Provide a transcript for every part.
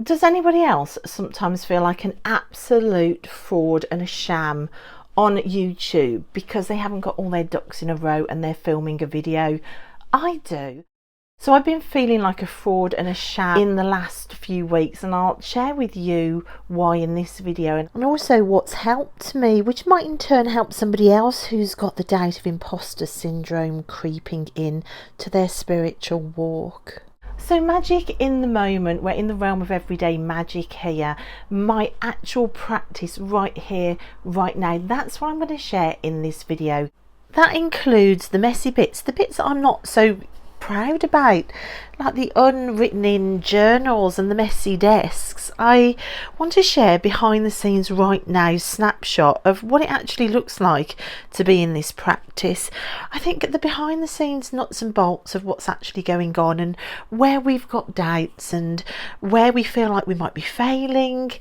Does anybody else sometimes feel like an absolute fraud and a sham on YouTube because they haven't got all their ducks in a row and they're filming a video? I do. So I've been feeling like a fraud and a sham in the last few weeks, and I'll share with you why in this video, and also what's helped me, which might in turn help somebody else who's got the doubt of imposter syndrome creeping in to their spiritual walk. So magic in the moment, we're in the realm of everyday magic here. My actual practice right here, right now, that's what I'm going to share in this video. That includes the messy bits, the bits that I'm not so proud about, like the unwritten in journals and the messy desks. I want to share behind the scenes right now snapshot of what it actually looks like to be in this practice. I think the behind the scenes nuts and bolts of what's actually going on and where we've got doubts and where we feel like we might be failing.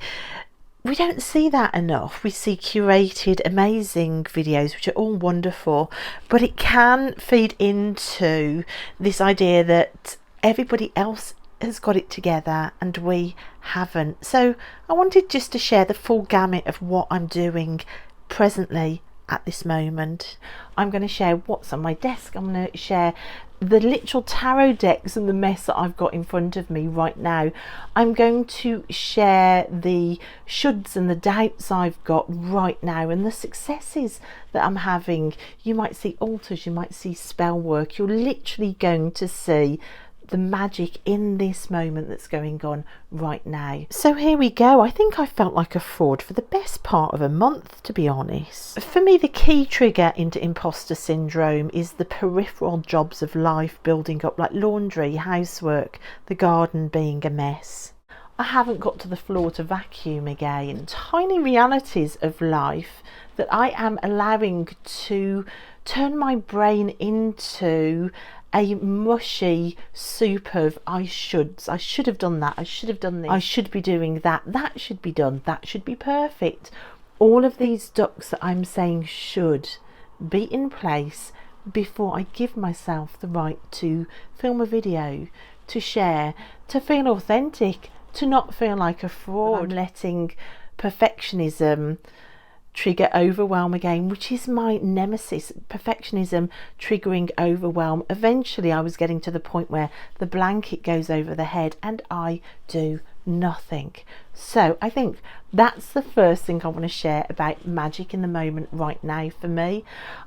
We don't see that enough. We see curated, amazing videos, which are all wonderful, but it can feed into this idea that everybody else has got it together and we haven't. So I wanted just to share the full gamut of what I'm doing presently at this moment. I'm going to share what's on my desk. I'm going to share the literal tarot decks and the mess that I've got in front of me right now. I'm going to share the shoulds and the doubts I've got right now and the successes that I'm having. You might see altars, you might see spell work. You're literally going to see the magic in this moment that's going on right now. So here we go. I think I felt like a fraud for the best part of a month, to be honest. For me, the key trigger into imposter syndrome is the peripheral jobs of life building up, like laundry, housework, the garden being a mess. I haven't got to the floor to vacuum again. Tiny realities of life that I am allowing to turn my brain into a mushy soup of I should have done that, I should have done this, I should be doing that, that should be done, that should be perfect. All of these ducks that I'm saying should be in place before I give myself the right to film a video, to share, to feel authentic, to not feel like a fraud. I'm letting perfectionism trigger overwhelm again, which is my nemesis. Perfectionism triggering overwhelm. Eventually I was getting to the point where the blanket goes over the head and I do nothing. So I think that's the first thing I want to share about magic in the moment right now for me.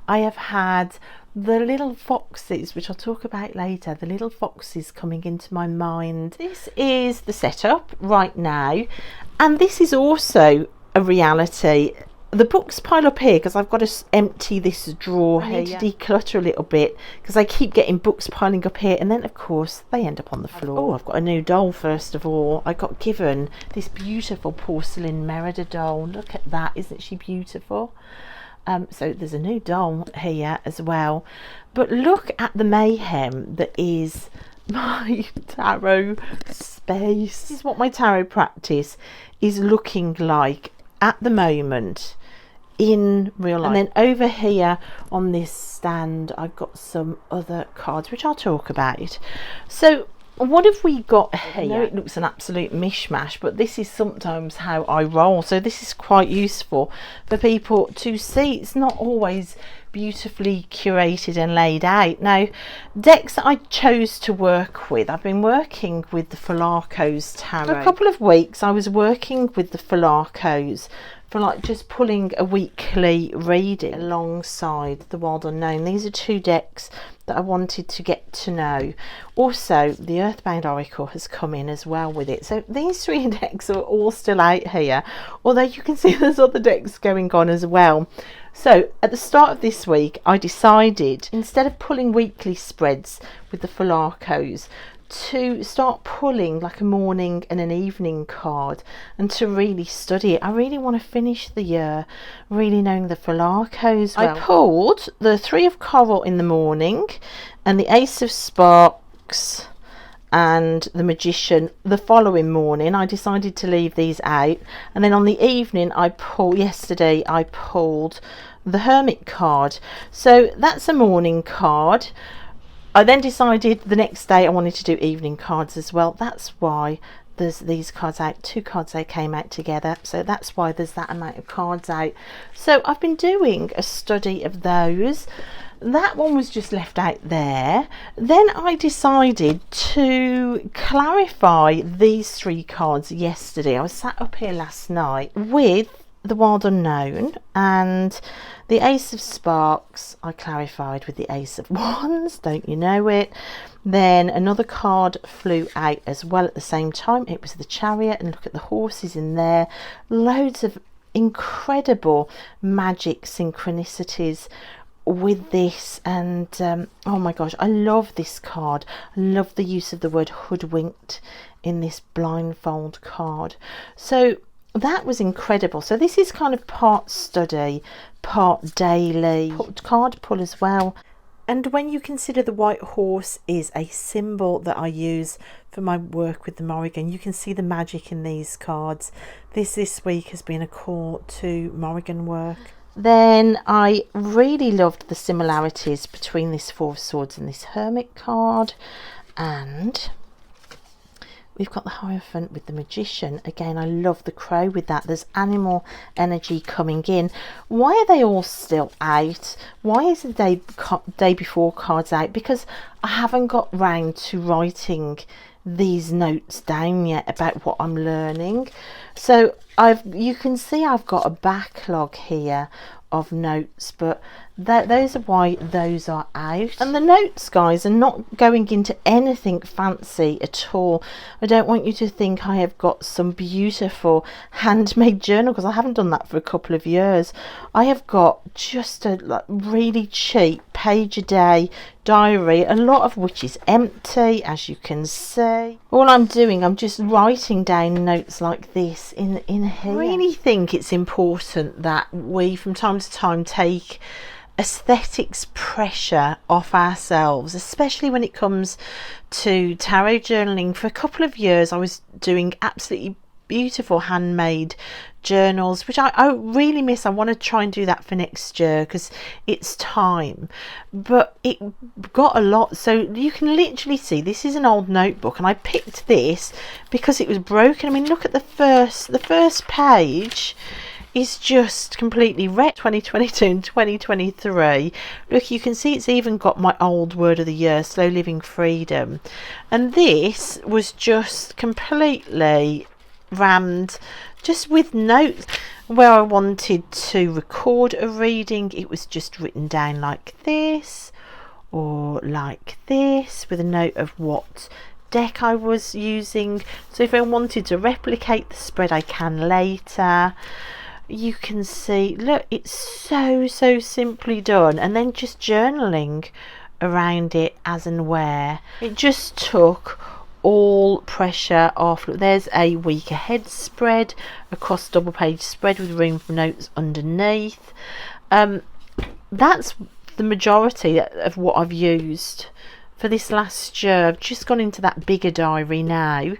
I have had the little foxes, which I'll talk about later, the little foxes coming into my mind. This is the setup right now, and this is also a reality. The books pile up here because I've got to empty this drawer here. I need to declutter a little bit because I keep getting books piling up here, and then of course they end up on the floor. Oh, I've got a new doll first of all. I got given this beautiful porcelain Merida doll. Look at that, isn't she beautiful? So there's a new doll here as well. But look at the mayhem that is my tarot space. This is what my tarot practice is looking like at the moment in real life. And then over here on this stand I've got some other cards which I'll talk about. So what have we got here? I know it looks an absolute mishmash, but this is sometimes how I roll, so this is quite useful for people to see. It's not always beautifully curated and laid out. Now, decks that I chose to work with, I've been working with the Falarco's tarot. For a couple of weeks I was working with the Falarco's for like just pulling a weekly reading alongside the Wild Unknown. These are two decks that I wanted to get to know. Also, the Earthbound Oracle has come in as well with it. So these three decks are all still out here, although you can see there's other decks going on as well. So at the start of this week, I decided, instead of pulling weekly spreads with the Falarco's, to start pulling like a morning and an evening card and to really study it. I really want to finish the year really knowing the Falarco's well. I pulled the Three of Coral in the morning and the Ace of Sparks and the Magician the following morning. I decided to leave these out, and then on the evening yesterday I pulled the Hermit card. So that's a morning card. I then decided the next day I wanted to do evening cards as well. That's why there's these cards out, 2 cards they came out together, so that's why there's that amount of cards out. So I've been doing a study of those. That one was just left out there. Then I decided to clarify these 3 cards yesterday. I was sat up here last night with the Wild Unknown and the Ace of Sparks. I clarified with the Ace of Wands, don't you know it. Then another card flew out as well at the same time. It was the Chariot, and look at the horses in there. Loads of incredible magic synchronicities with this, and oh my gosh, I love this card. I love the use of the word hoodwinked in this blindfold card. So that was incredible. So this is kind of part study, part daily card pull as well. And when you consider the white horse is a symbol that I use for my work with the Morrigan, you can see the magic in these cards. This week has been a call to Morrigan work. Then I really loved the similarities between this 4 of Swords and this Hermit card. And we've got the Hierophant with the Magician. Again, I love the crow with that. There's animal energy coming in. Why are they all still out? Why is the day before cards out? Because I haven't got round to writing these notes down yet about what I'm learning. So you can see I've got a backlog here of notes, but those are why those are out. And the notes, guys, are not going into anything fancy at all. I don't want you to think I have got some beautiful handmade journal, because I haven't done that for a couple of years. I have got just a really cheap page a day diary, a lot of which is empty, as you can see. All I'm doing, I'm just writing down notes like this in here. I really think it's important that we from time to time take aesthetics pressure off ourselves, especially when it comes to tarot journaling. For a couple of years I was doing absolutely beautiful handmade journals, which I really miss. I want to try and do that for next year because it's time, but it got a lot. So you can literally see this is an old notebook, and I picked this because it was broken. I mean, look at the first page is just completely wrecked. 2022 and 2023. Look, you can see it's even got my old word of the year, slow living freedom, and this was just completely rammed just with notes. Where I wanted to record a reading, it was just written down like this or like this with a note of what deck I was using. So if I wanted to replicate the spread, I can later. You can see, look, it's so simply done, and then just journaling around it as and where. It just took all pressure off. Look, there's a week ahead spread, across double page spread with room for notes underneath. That's the majority of what I've used for this last year. I've just gone into that bigger diary now.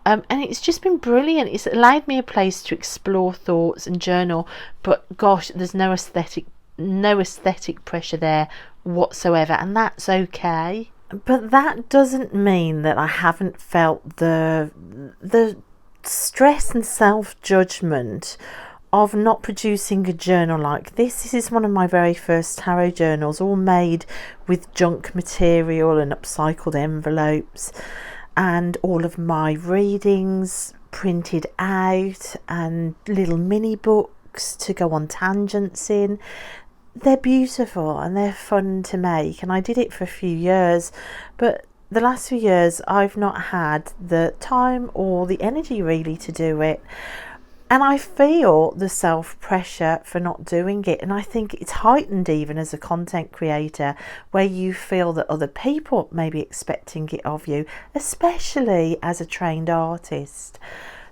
And it's just been brilliant. It's allowed me a place to explore thoughts and journal, but gosh, there's no aesthetic pressure there whatsoever, and that's okay. But that doesn't mean that I haven't felt the stress and self-judgment of not producing a journal like this. This is one of my very first tarot journals, all made with junk material and upcycled envelopes, and all of my readings printed out and little mini books to go on tangents in. They're beautiful and they're fun to make, and I did it for a few years, but the last few years I've not had the time or the energy really to do it, and I feel the self-pressure for not doing it. And I think it's heightened even as a content creator, where you feel that other people may be expecting it of you, especially as a trained artist.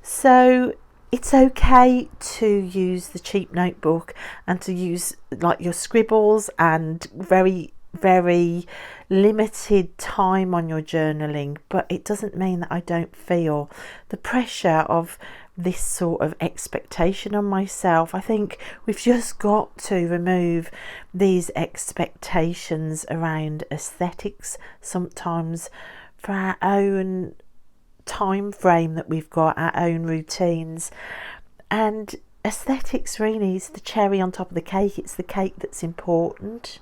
So it's okay to use the cheap notebook and to use like your scribbles and very limited time on your journaling, but it doesn't mean that I don't feel the pressure of this sort of expectation on myself. I think we've just got to remove these expectations around aesthetics sometimes for our own time frame that we've got, our own routines, and aesthetics really is the cherry on top of the cake. It's the cake that's important.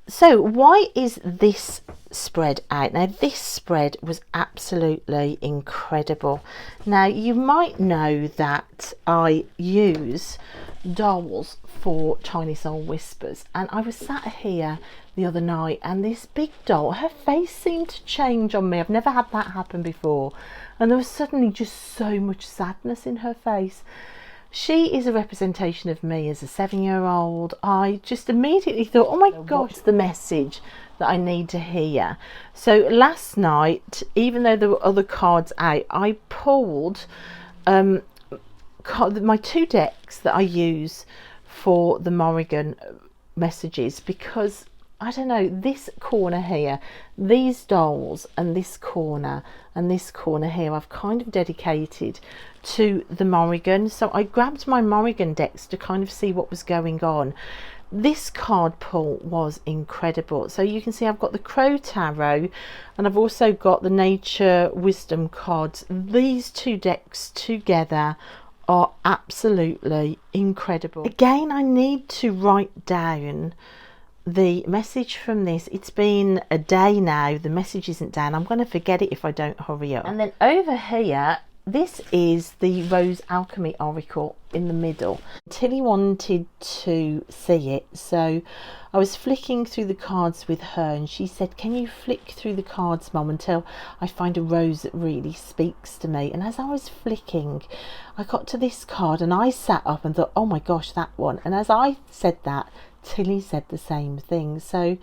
So why is this spread out? Now this spread was absolutely incredible. Now you might know that I use dolls for Tiny Soul Whispers, and I was sat here the other night and this big doll, her face seemed to change on me. I've never had that happen before, and there was suddenly just so much sadness in her face. She is a representation of me as a 7-year-old. I just immediately thought, oh my gosh, what's the message that I need to hear? So last night, even though there were other cards out, I pulled my 2 decks that I use for the Morrigan messages, because I don't know, this corner here, these dolls, and this corner here, I've kind of dedicated to the Morrigan. So I grabbed my Morrigan decks to kind of see what was going on. This card pull was incredible. So you can see I've got the Crow Tarot, and I've also got the Nature Wisdom cards. These 2 decks together are absolutely incredible. Again, I need to write down the message from this. It's been a day now, the message isn't down. I'm going to forget it if I don't hurry up. And then over here, this is the Rose Alchemy Oracle in the middle. Tilly wanted to see it, so I was flicking through the cards with her, and she said, can you flick through the cards, Mum, until I find a rose that really speaks to me? And as I was flicking, I got to this card and I sat up and thought, oh my gosh, that one. And as I said that, Tilly said the same thing. So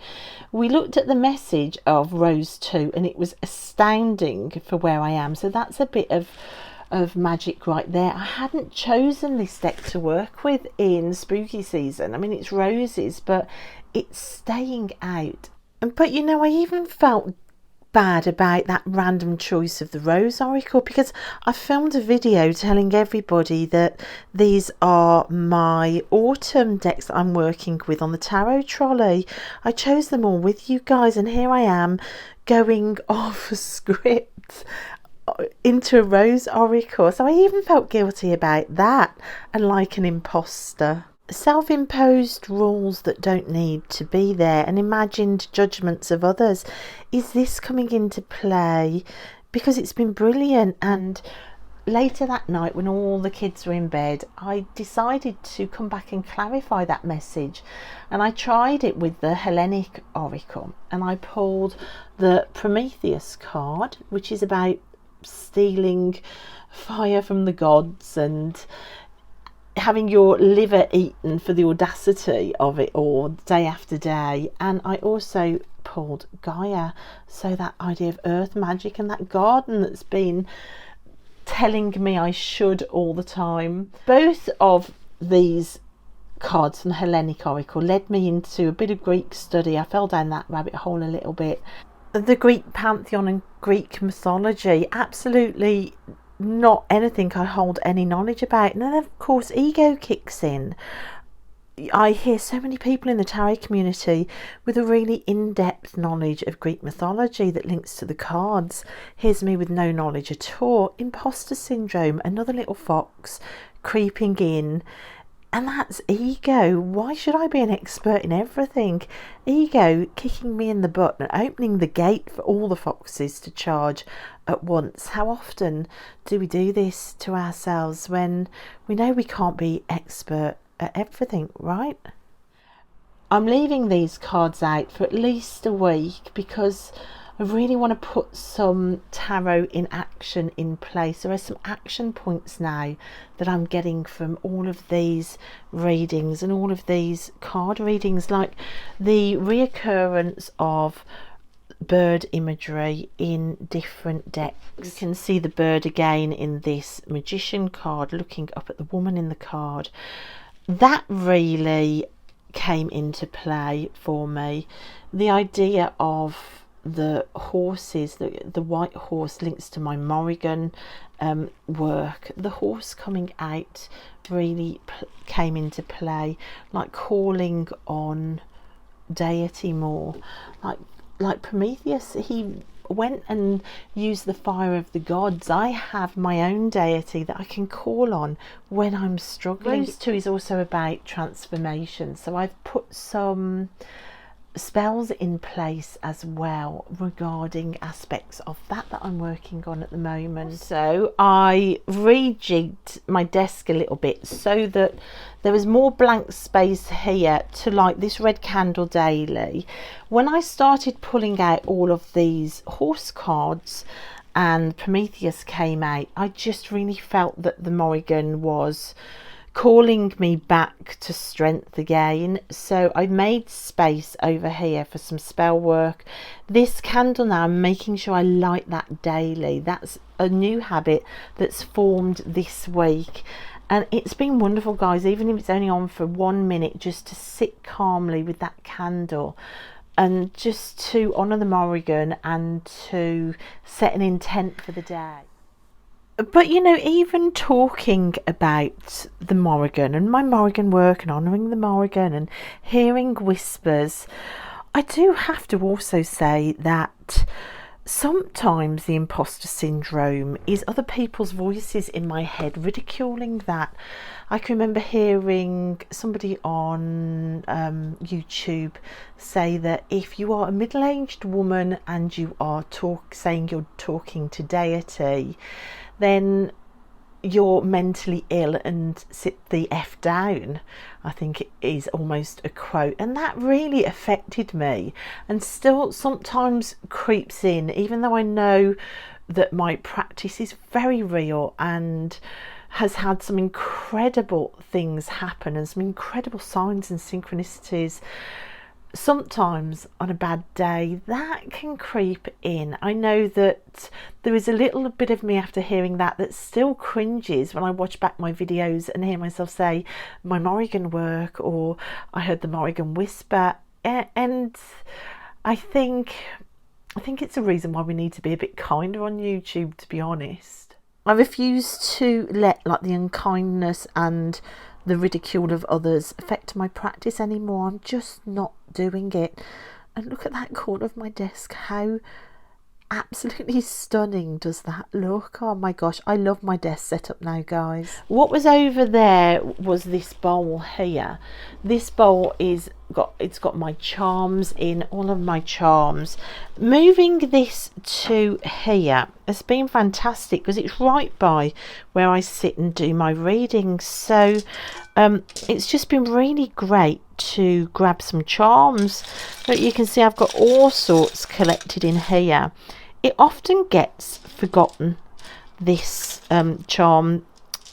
we looked at the message of Rose 2 and it was astounding for where I am. So that's a bit of magic right there. I hadn't chosen this deck to work with in spooky season. I mean, it's roses, but it's staying out. But you know, I even felt bad about that random choice of the Rose Oracle, because I filmed a video telling everybody that these are my autumn decks that I'm working with on the tarot trolley. I chose them all with you guys, and here I am going off script into a Rose Oracle. So I even felt guilty about that, and like an imposter. Self-imposed rules that don't need to be there, and imagined judgments of others. Is this coming into play? Because it's been brilliant. And later that night, when all the kids were in bed, I decided to come back and clarify that message, and I tried it with the Hellenic Oracle, and I pulled the Prometheus card, which is about stealing fire from the gods and having your liver eaten for the audacity of it all day after day. And I also pulled Gaia, so that idea of earth magic and that garden that's been telling me I should all the time. Both of these cards from the Hellenic Oracle led me into a bit of Greek study. I fell down that rabbit hole a little bit. The Greek pantheon and Greek mythology, absolutely not anything I hold any knowledge about. And then of course ego kicks in. I hear so many people in the tarot community with a really in-depth knowledge of Greek mythology that links to the cards. Here's me with no knowledge at all. Imposter syndrome, another little fox creeping in. And that's ego. Why should I be an expert in everything? Ego kicking me in the butt and opening the gate for all the foxes to charge at once. How often do we do this to ourselves when we know we can't be expert at everything, right? I'm leaving these cards out for at least a week because I really want to put some tarot in action in place. There are some action points now that I'm getting from all of these readings and all of these card readings, like the reoccurrence of bird imagery in different decks. You can see the bird again in this Magician card looking up at the woman in the card. That really came into play for me. The idea of the horses, the white horse links to my Morrigan work. The horse coming out really came into play, like calling on deity more, like Prometheus. He went and used the fire of the gods. I have my own deity that I can call on when I'm struggling. Rose 2 is also about transformation, so I've put some spells in place as well regarding aspects of that I'm working on at the moment. So I rejigged my desk a little bit so that there was more blank space here to light this red candle daily. When I started pulling out all of these horse cards and Prometheus came out, I just really felt that the Morrigan was calling me back to strength again. So I made space over here for some spell work. This candle now, I'm making sure I light that daily. That's a new habit that's formed this week, and it's been wonderful, guys, even if it's only on for 1 minute, just to sit calmly with that candle and just to honour the Morrigan and to set an intent for the day. But you know, even talking about the Morrigan and my Morrigan work and honouring the Morrigan and hearing whispers, I do have to also say that sometimes the imposter syndrome is other people's voices in my head ridiculing that. I can remember hearing somebody on YouTube say that if you are a middle-aged woman and you are saying you're talking to deity, then you're mentally ill and sit the F down. I think it is almost a quote, and that really affected me and still sometimes creeps in, even though I know that my practice is very real and has had some incredible things happen and some incredible signs and synchronicities. Sometimes on a bad day that can creep in. I know that there is a little bit of me after hearing that still cringes when I watch back my videos and hear myself say my Morrigan work, or I heard the Morrigan whisper, and I think it's a reason why we need to be a bit kinder on YouTube, to be honest. I refuse to let the unkindness and the ridicule of others affect my practice anymore. I'm just not doing it. And look at that corner of my desk, how absolutely stunning does that look? Oh my gosh, I love my desk setup now, guys. What was over there was this bowl here. This bowl it's got my charms in, all of my charms. Moving this to here has been fantastic because it's right by where I sit and do my readings. So it's just been really great to grab some charms. But you can see I've got all sorts collected in here. It often gets forgotten, this charm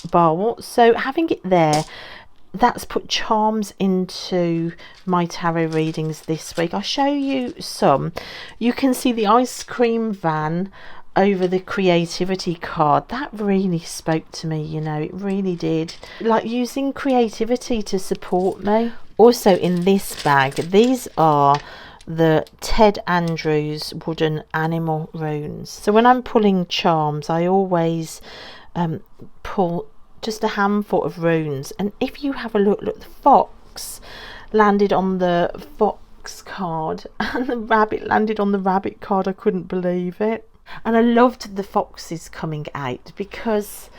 bowl, so having it there, that's put charms into my tarot readings this week. I'll show you some. You can see the ice cream van over the creativity card. That really spoke to me, you know, it really did. Like using creativity to support me. Also in this bag, these are the Ted Andrews wooden animal runes. So when I'm pulling charms, I always pull just a handful of runes, and if you have a look, the fox landed on the fox card and the rabbit landed on the rabbit card. I couldn't believe it. And I loved the foxes coming out because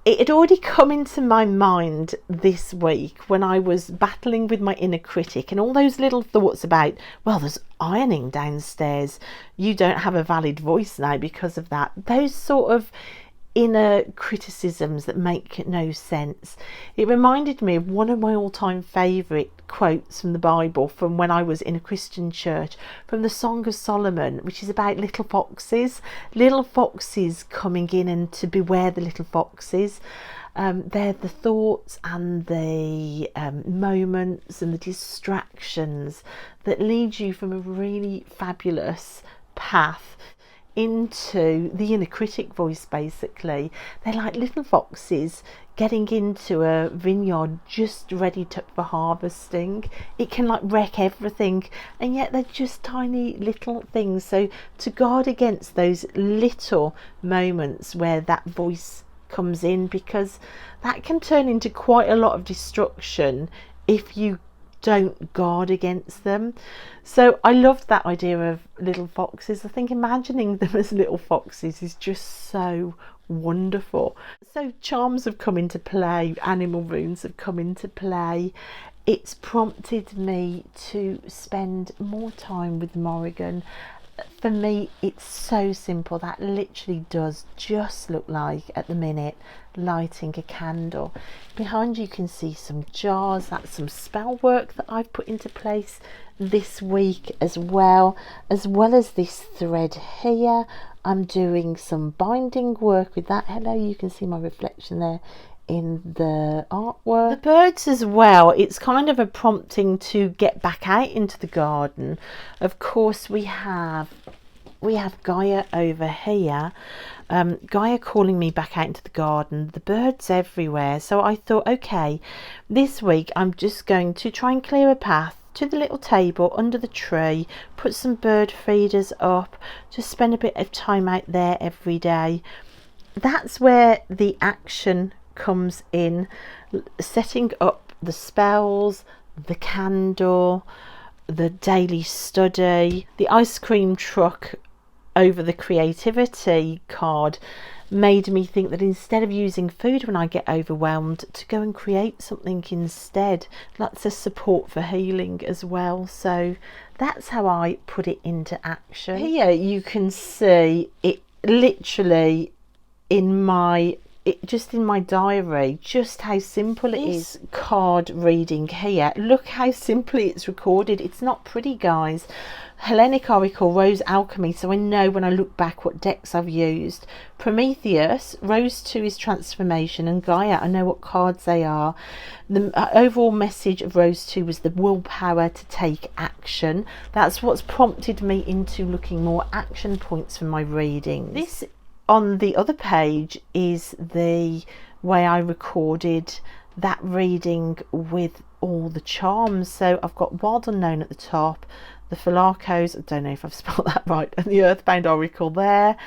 it had already come into my mind this week when I was battling with my inner critic and all those little thoughts about, well, there's ironing downstairs, you don't have a valid voice now because of that. Those sort of inner criticisms that make no sense. It reminded me of one of my all-time favourite quotes from the Bible from when I was in a Christian church, from the Song of Solomon, which is about little foxes coming in and to beware the little foxes. They're the thoughts and the moments and the distractions that lead you from a really fabulous path into the inner critic voice. Basically, they're like little foxes getting into a vineyard just ready for harvesting. It can wreck everything, and yet they're just tiny little things. So to guard against those little moments where that voice comes in, because that can turn into quite a lot of destruction if you don't guard against them. So I loved that idea of little foxes. I think imagining them as little foxes is just so wonderful. So charms have come into play, animal runes have come into play. It's prompted me to spend more time with Morrigan. For me, it's so simple. That literally does just look like, at the minute, lighting a candle. Behind you can see some jars. That's some spell work that I've put into place this week as well as this thread here. I'm doing some binding work with that. Hello, you can see my reflection there in the artwork. The birds as well, it's kind of a prompting to get back out into the garden. Of course, we have Gaia over here. Gaia calling me back out into the garden, the birds everywhere. So I thought, okay, this week I'm just going to try and clear a path to the little table under the tree, put some bird feeders up, just spend a bit of time out there every day. That's where the action comes in, setting up the spells, the candle, the daily study. The ice cream truck over the creativity card made me think that instead of using food when I get overwhelmed, to go and create something instead. That's a support for healing as well. So that's how I put it into action. Here you can see it literally in my diary, just how simple it is. Card reading here, look how simply it's recorded. It's not pretty, guys. Hellenic Oracle, Rose Alchemy, so I know when I look back what decks I've used. Prometheus, Rose 2 is transformation, and Gaia, I know what cards they are. The overall message of Rose 2 was the willpower to take action. That's what's prompted me into looking more action points for my readings. This on the other page is the way I recorded that reading with all the charms. So I've got Wild Unknown at the top, the Philakos, I don't know if I've spelled that right, and the Earthbound Oracle there.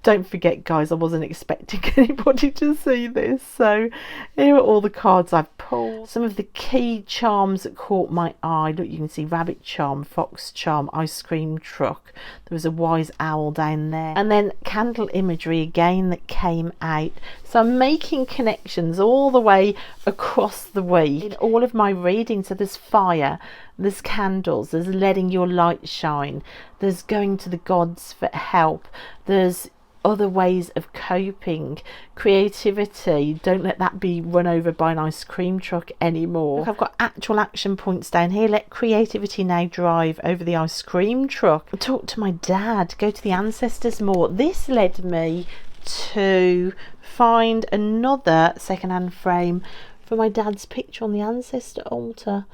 Don't forget, guys, I wasn't expecting anybody to see this. So here are all the cards I've pulled. Some of the key charms that caught my eye. Look, you can see rabbit charm, fox charm, ice cream truck. There was a wise owl down there. And then candle imagery again that came out. So I'm making connections all the way across the week in all of my readings. So there's fire, there's candles, there's letting your light shine, there's going to the gods for help, there's other ways of coping, creativity, don't let that be run over by an ice cream truck anymore. Look, I've got actual action points down here. Let creativity now drive over the ice cream truck. Talk to my dad, go to the ancestors more. This led me to find another second-hand frame for my dad's picture on the ancestor altar.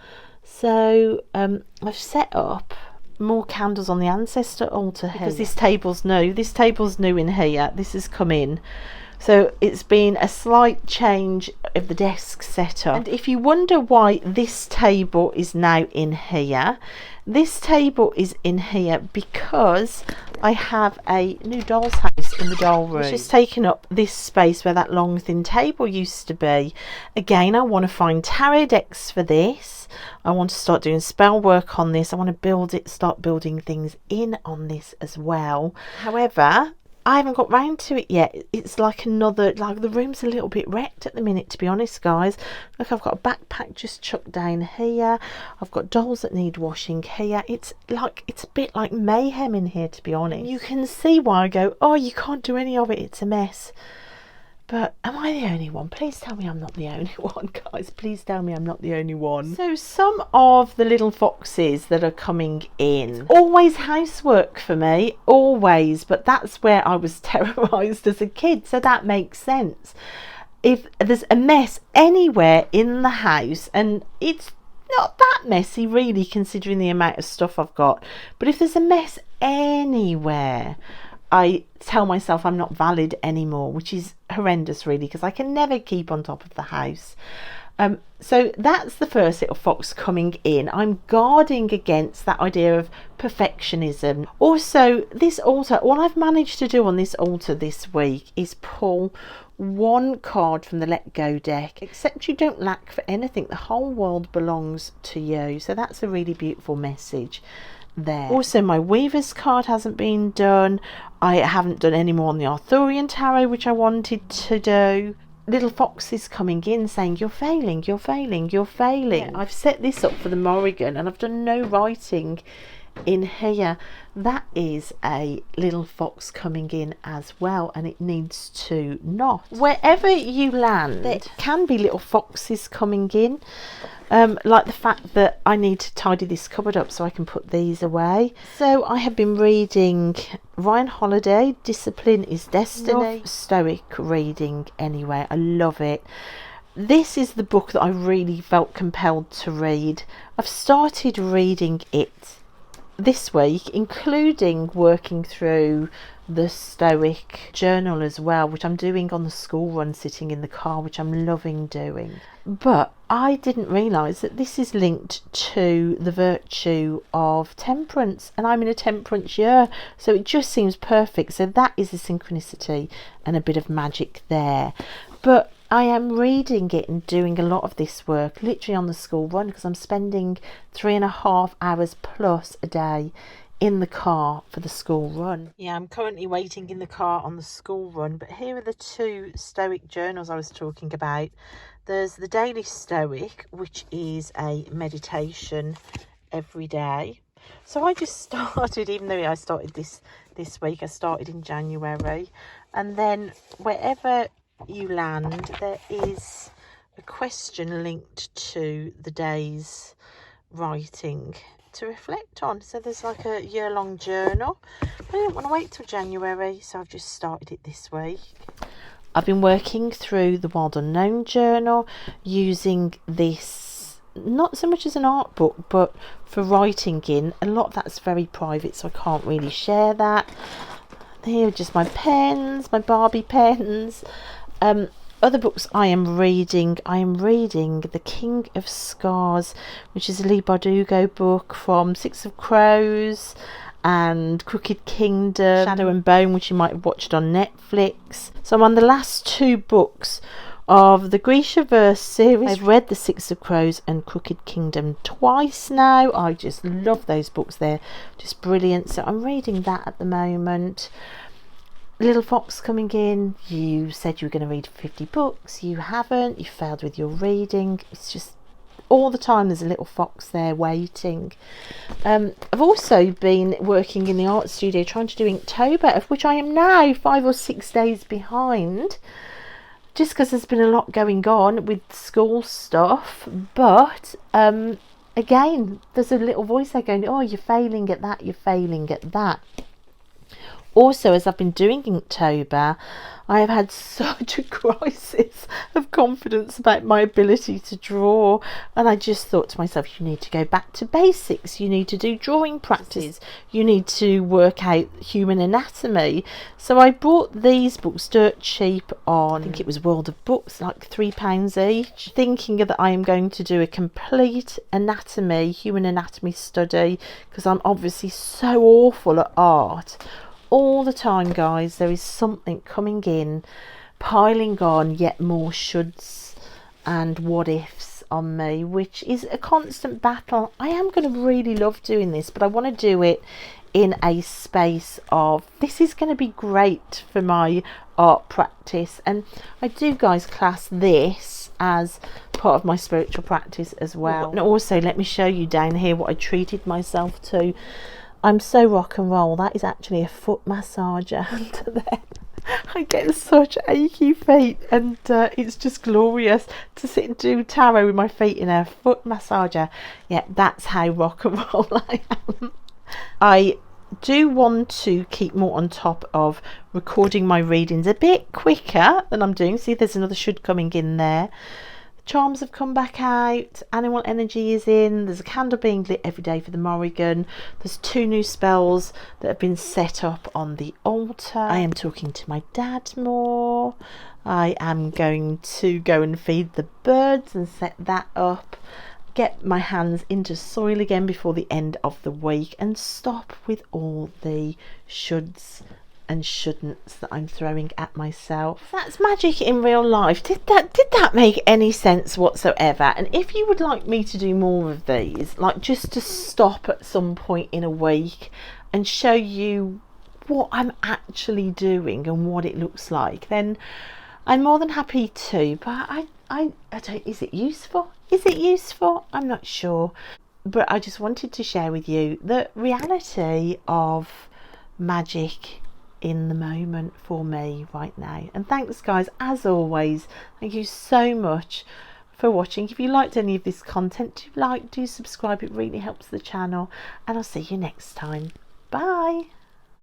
So I've set up more candles on the ancestor altar here, because this table's new in here. This has come in, so it's been a slight change of the desk setup. And if you wonder why this table is now in here, this table is in here because I have a new doll's house in the doll room, which has taken up this space where that long thin table used to be. Again, I want to find tarot decks for this. I want to start doing spell work on this. I want to start building things in on this as well. However, I haven't got round to it yet. It's like the room's a little bit wrecked at the minute, to be honest, guys. Look, I've got a backpack just chucked down here. I've got dolls that need washing here. It's a bit like mayhem in here, to be honest. You can see why I go, oh, you can't do any of it, it's a mess. But am I the only one? Please tell me I'm not the only one, guys. Please tell me I'm not the only one. So some of the little foxes that are coming in. Always housework for me, always. But that's where I was terrorised as a kid, so that makes sense. If there's a mess anywhere in the house, and it's not that messy really considering the amount of stuff I've got, but if there's a mess anywhere, I tell myself I'm not valid anymore, which is horrendous really, because I can never keep on top of the house. So that's the first little fox coming in. I'm guarding against that idea of perfectionism. Also, this altar, all I've managed to do on this altar this week is pull one card from the Let Go deck. Except you don't lack for anything, the whole world belongs to you. So that's a really beautiful message there. Also, my Weaver's card hasn't been done. I haven't done any more on the Arthurian Tarot, which I wanted to do. Little foxes coming in saying, you're failing, you're failing, you're failing. Yeah, I've set this up for the Morrigan and I've done no writing in here. That is a little fox coming in as well, and it needs to not. Wherever you land, there can be little foxes coming in, like the fact that I need to tidy this cupboard up so I can put these away. So I have been reading Ryan Holiday, Discipline is Destiny. Love stoic reading anyway, I love it. This is the book that I really felt compelled to read. I've started reading it this week, including working through the Stoic journal as well, which I'm doing on the school run sitting in the car, which I'm loving doing. But I didn't realise that this is linked to the virtue of temperance, and I'm in a temperance year, so it just seems perfect. So that is a synchronicity and a bit of magic there. But I am reading it and doing a lot of this work literally on the school run, because I'm spending 3.5 hours plus a day in the car for the school run. Yeah, I'm currently waiting in the car on the school run, but here are the two Stoic journals I was talking about. There's the Daily Stoic, which is a meditation every day. So I just started, even though I started this week, I started in January, and then wherever you land, there is a question linked to the day's writing to reflect on. So there's like a year-long journal. I didn't want to wait till January, so I've just started it this week. I've been working through the Wild Unknown journal, using this not so much as an art book, but for writing in. A lot of that's very private, so I can't really share that. Here are just my pens, my Barbie pens. Other books I am reading The King of Scars, which is a Leigh Bardugo book, from Six of Crows and Crooked Kingdom, Shadow and Bone, which you might have watched on Netflix. So I'm on the last two books of the Grishaverse series. I've read The Six of Crows and Crooked Kingdom twice now. I just love those books, they're just brilliant. So I'm reading that at the moment. Little fox coming in, you said you were going to read 50 books, you haven't, you failed with your reading. It's just all the time there's a little fox there waiting. I've also been working in the art studio trying to do Inktober, of which I am now 5 or 6 days behind, just because there's been a lot going on with school stuff. But again, there's a little voice there going, oh, you're failing at that, you're failing at that. Also, as I've been doing Inktober, I have had such a crisis of confidence about my ability to draw, and I just thought to myself, you need to go back to basics, you need to do drawing practice, you need to work out human anatomy. So I bought these books dirt cheap on, I think it was World of Books, like £3 each, thinking that I am going to do a complete human anatomy study, because I'm obviously so awful at art. All the time, guys, there is something coming in, piling on yet more shoulds and what ifs on me, which is a constant battle. I am going to really love doing this, but I want to do it in a space of, this is going to be great for my art practice. And I do, guys, class this as part of my spiritual practice as well. And also, let me show you down here what I treated myself to. I'm so rock and roll, that is actually a foot massager under there. I get such achy feet, and it's just glorious to sit and do tarot with my feet in a foot massager. Yeah, that's how rock and roll I am. I do want to keep more on top of recording my readings a bit quicker than I'm doing. See, there's another should coming in there. Charms have come back out, animal energy is in, there's a candle being lit every day for the Morrigan, there's 2 new spells that have been set up on the altar. I am talking to my dad more. I am going to go and feed the birds and set that up, get my hands into soil again before the end of the week, and stop with all the shoulds and shouldn'ts that I'm throwing at myself. That's magic in real life. Did that make any sense whatsoever? And if you would like me to do more of these, like just to stop at some point in a week and show you what I'm actually doing and what it looks like, then I'm more than happy to. But I don't, is it useful? Is it useful? I'm not sure. But I just wanted to share with you the reality of magic in the moment for me right now. And thanks guys, as always, thank you so much for watching. If you liked any of this content, do subscribe, it really helps the channel, and I'll see you next time. Bye.